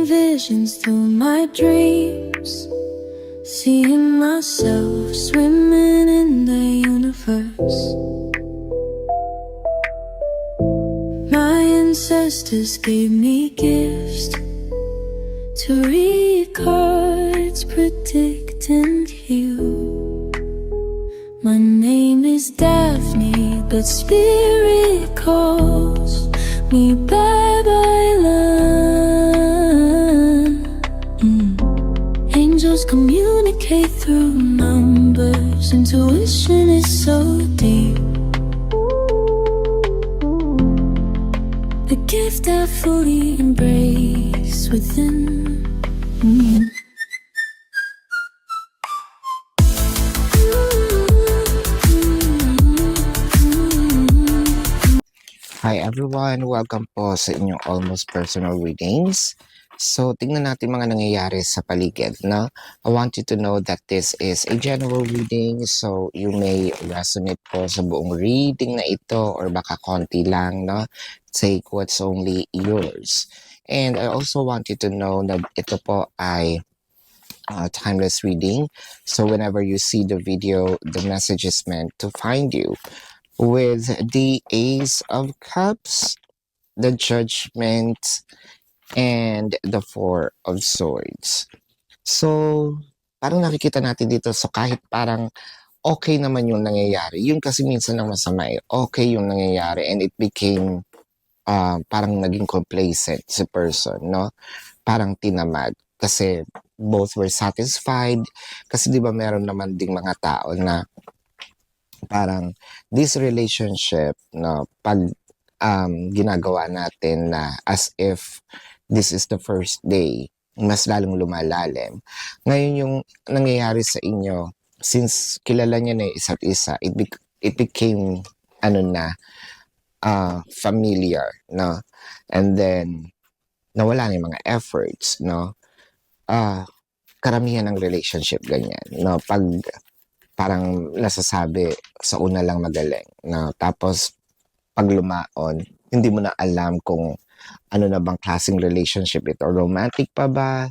visions through my dreams, seeing myself swimming in the universe. My ancestors gave me gifts to read cards, predict and heal. My name is Daphne, but spirit calls me Babylon. Angels communicate through numbers. Intuition is so deep. The gift I fully embrace within. Hi everyone! Welcome po sa inyong Almost Personal Readings. So, tingnan natin mga nangyayari sa paligid, no? I want you to know that this is a general reading, so you may resonate po sa buong reading na ito or baka konti lang, no? Take what's only yours. And I also want you to know na ito po ay timeless reading. So, whenever you see the video, the message is meant to find you. With the Ace of Cups, the Judgment, and the Four of Swords. So, parang nakikita natin dito, so kahit parang okay naman yung nangyayari, yun kasi minsan ang masama okay yung nangyayari and it became parang naging complacent si person, no? Parang tinamad kasi both were satisfied kasi di ba meron naman ding mga tao na parang this relationship, no, pag ginagawa natin na as if this is the first day, mas lalong lumalalim. Ngayon yung nangyayari sa inyo, since kilala niya na isa't isa, it became familiar, no? And then nawala na yung mga efforts, no? Karamihan ng relationship ganyan, no? Pag parang nasasabi sa una lang magaling, no? Tapos pag lumaon, hindi mo na alam kung ano na bang klaseng relationship ito. Romantic pa ba?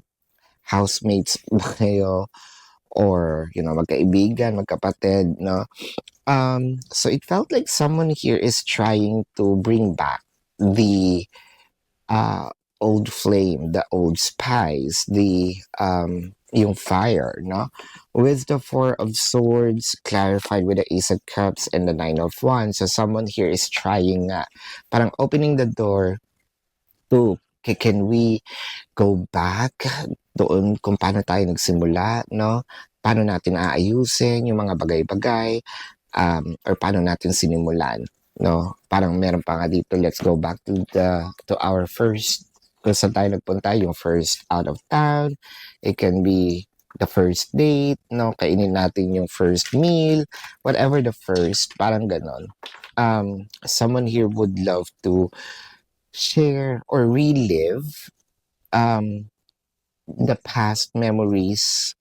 Housemates ba kayo? Or, magkaibigan, magkapatid, no? So it felt like someone here is trying to bring back the old flame, the old spice, yung fire, no? With the Four of Swords clarified with the Ace of Cups and the Nine of Wands. So someone here is trying parang opening the door to, can we go back doon kung paano tayo nagsimula, no? Paano natin aayusin yung mga bagay-bagay, or paano natin sinimulan, no? Parang meron pa nga dito, let's go back to our first, kung saan tayo nagpunta, yung first out of town. It can be the first date, no? Kainin natin yung first meal, whatever the first, parang ganon. Someone here would love to share or relive the past memories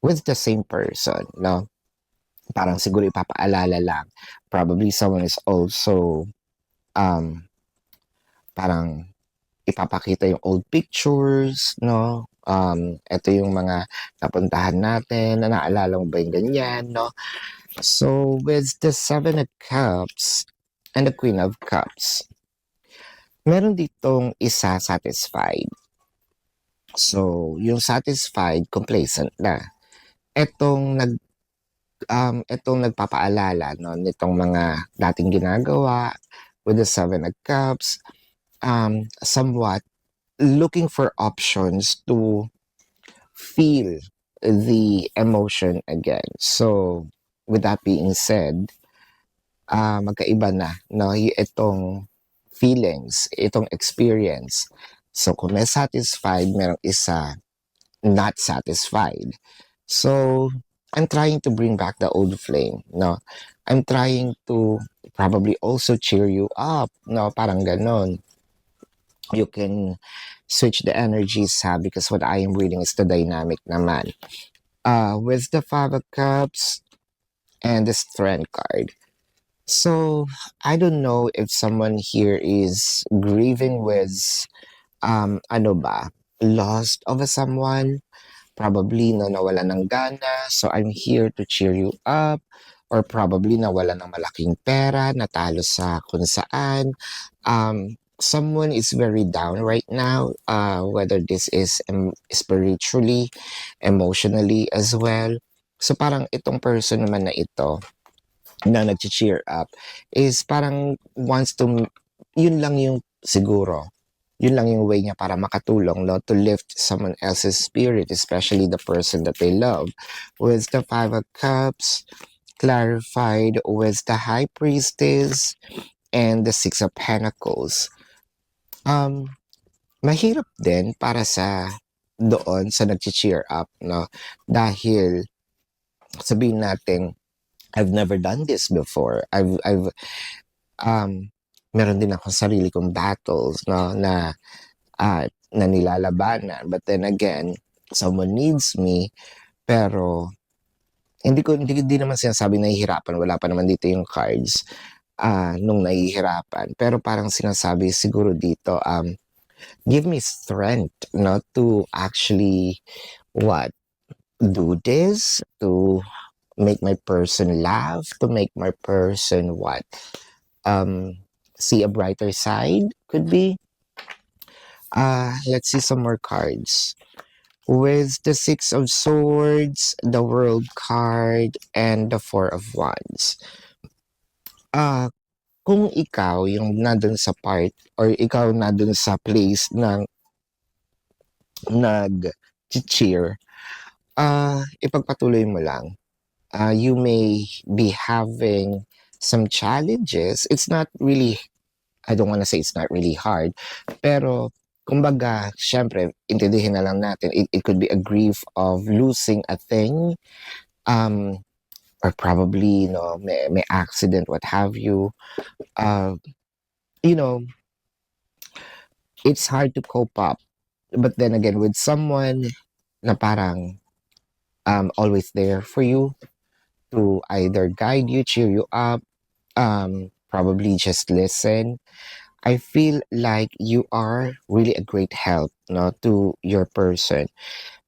with the same person, no? Parang siguro ipapaalala lang. Probably someone is also parang ipapakita yung old pictures, no? Ito yung mga napuntahan natin, na naalala mo ba yung ganyan, no? So, with the Seven of Cups and the Queen of Cups, meron ditong isa satisfied. So, yung satisfied, complacent na. Etong nagpapaalala, no, nitong mga dating ginagawa with the Seven of Cups, somewhat looking for options to feel the emotion again. So, with that being said, magkaiba na, no, itong feelings, itong experience. So, kung may satisfied, merong isa not satisfied. So, I'm trying to bring back the old flame, no? I'm trying to probably also cheer you up, no? Parang ganon. You can switch the energies, because what I am reading is the dynamic naman. With the Five of Cups and the Strength card. So, I don't know if someone here is grieving with, lost of a someone, probably na nawala ng gana, so I'm here to cheer you up, or probably nawala ng malaking pera, natalo sa kung saan. Someone is very down right now, whether this is spiritually, emotionally as well. So parang itong person naman na ito, na nag-cheer up, is parang wants to, yun lang yung siguro, yun lang yung way niya para makatulong, no, to lift someone else's spirit, especially the person that they love. With the Five of Cups clarified with the High Priestess and the Six of Pentacles. Mahirap din para sa doon sa nag-cheer up, no, dahil sabihin natin, I've never done this before. Meron din akong sarili kong battles, no, na na nilalabanan. But then again, someone needs me, pero hindi naman sinasabing nahihirapan, wala pa naman dito yung cards nung nahihirapan. Pero parang sinasabi siguro dito, give me strength, no, to actually do this, to make my person laugh, to make my person see a brighter side, could be. Let's see some more cards. With the Six of Swords, the World card, and the Four of Wands. Kung ikaw yung nandun sa part, or ikaw nandun sa place ng nag-cheer, ipagpatuloy mo lang. You may be having some challenges. It's not really, I don't want to say it's not really hard, pero kumbaga, syempre, intindihin na lang natin, it could be a grief of losing a thing, or probably, may accident, what have you. It's hard to cope up. But then again, with someone na parang always there for you to either guide you, cheer you up, probably just listen, I feel like you are really a great help, no, to your person.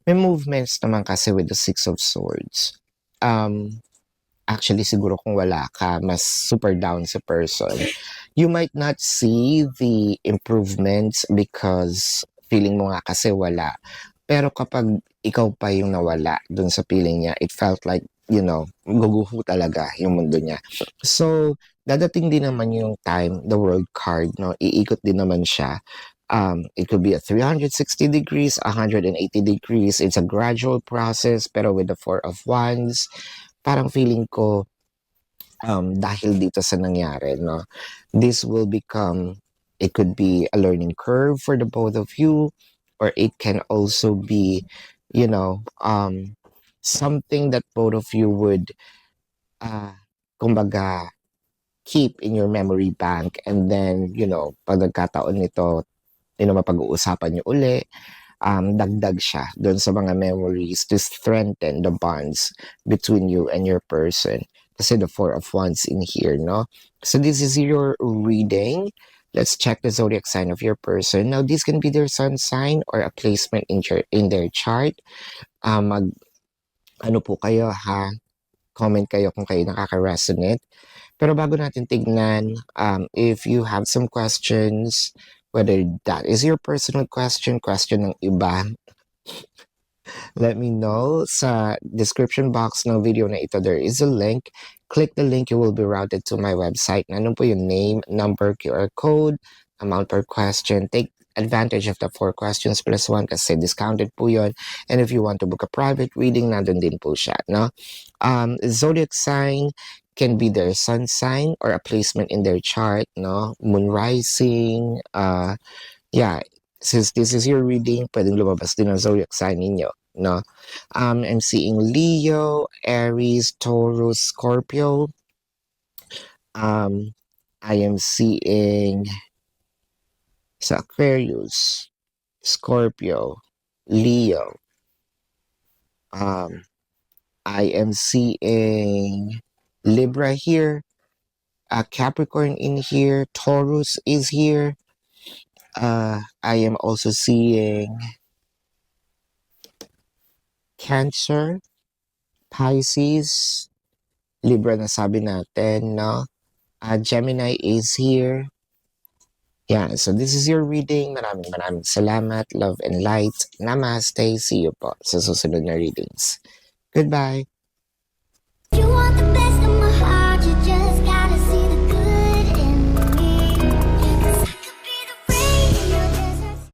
May movements naman kasi with the Six of Swords. Actually, siguro kung wala ka, mas super down sa person, you might not see the improvements because feeling mo nga kasi wala. Pero kapag ikaw pa yung nawala dun sa feeling niya, it felt like, guguho talaga yung mundo niya. So, dadating din naman yung time, the World card, no, iikot din naman siya. It could be a 360 degrees, 180 degrees. It's a gradual process, pero with the Four of Wands, parang feeling ko, dahil dito sa nangyari, no, this will become, it could be a learning curve for the both of you, or it can also be, something that both of you would, kumbaga, keep in your memory bank, and then, pag nagkataon nito, mapag-uusapan nyo uli, dagdag siya doon sa mga memories to strengthen the bonds between you and your person. Kasi the Four of Wands in here, no? So this is your reading. Let's check the zodiac sign of your person. Now, this can be their sun sign or a placement in their chart. Ano po kayo, ha? Comment kayo kung kayo nakaka-resonate. Pero bago natin tignan, if you have some questions, whether that is your personal question ng iba, let me know. Sa description box ng video na ito, there is a link. Click the link, you will be routed to my website. Nandun po yung name, number, QR code, amount per question. Take advantage of the 4 questions plus 1 kasi discounted po yun. And if you want to book a private reading, nandun din po siya, no? Zodiac sign can be their sun sign or a placement in their chart, no? Moon rising, since this is your reading, pwedeng lumabas din ang zodiac sign ninyo, no? I'm seeing Leo, Aries, Taurus, Scorpio. I am seeing sa Aquarius, Scorpio, Leo. I am seeing Libra here, Capricorn in here, Taurus is here. I am also seeing Cancer, Pisces, Libra na sabi natin, no? Gemini is here. Yeah, so this is your reading. Maraming salamat. Love and light. Namaste. See you po sa susunod na readings. Goodbye. You want the